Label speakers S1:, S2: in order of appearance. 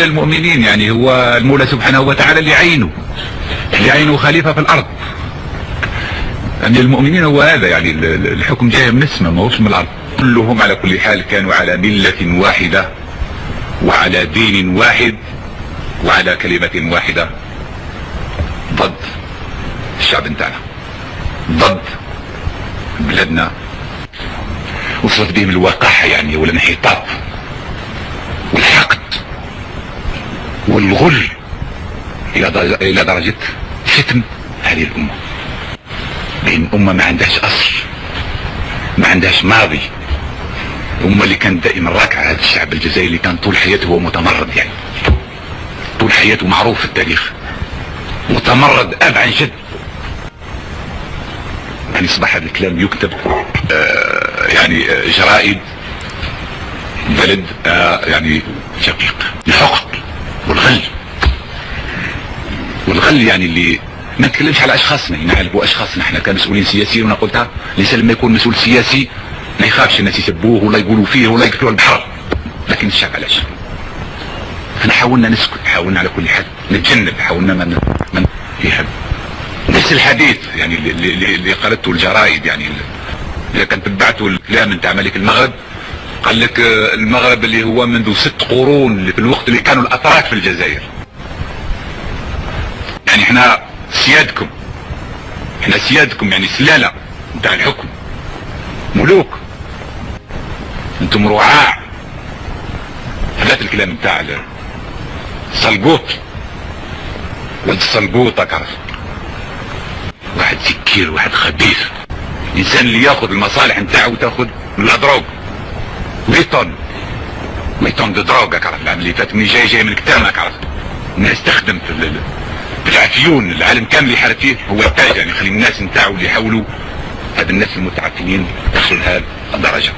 S1: المؤمنين يعني هو المولى سبحانه وتعالى اللي يعينه خليفة في الارض. يعني المؤمنين هو هذا، يعني الحكم جاي من السماء ما هوش من الارض. كلهم على كل حال كانوا على ملة واحدة وعلى دين واحد وعلى كلمة واحدة ضد الشعب نتاعنا، ضد بلادنا. وصلت بهم الوقاحة يعني والانحطاط والحقد والغل الى درجة فتن هذه الامة، بين امة ما عندهاش اصل، ما عندهاش ماضي. الامة اللي كانت دائما راكعة، هذا الشعب الجزائري اللي كان طول حياته هو متمرد، يعني طول حياته معروف في التاريخ متمرد اب عن جد. يعني اصبح هذا الكلام يكتب يعني جرائد بلد يعني شقيق. الحقد والغل يعني اللي ما نتكلمش على اشخاصنا، نعالجوا اشخاصنا احنا كمسؤولين سياسيين. وانا قلتها، الانسان لما يكون مسؤول سياسي ما يخافش الناس يسبوه ولا يقولوا فيه ولا يقتلوا البحر، لكن الشعب علاش؟ احنا حاولنا نسكت، حاولنا على كل حال نتجنب، حاولنا من في حد نفس الحديث يعني اللي قالته الجرائد. يعني اذا كنت تبعتوا الكلام نتاع ملك المغرب، قال لك المغرب اللي هو منذ 6 قرون اللي في الوقت اللي كانوا الاتراك في الجزائر. يعني احنا سيادكم يعني سلالة نتاع الحكم، ملوك، انتم رعاع. هذا الكلام نتاع الصلقوط، ولد الصلقوط عرف، واحد سكير، واحد خبيث، الانسان اللي ياخذ المصالح نتاعو وتاخذ من الدروغ، 100 طن دو دروغ عرف. العام اللي فات مني جاي من كتامك عرف، الناس تخدم في العافيون، العالم كامل يحارب فيه هو التاج، يعني يخلي الناس نتاعو اللي يحاولوا هذا الناس المتعفنين تصل لهذه الدرجة.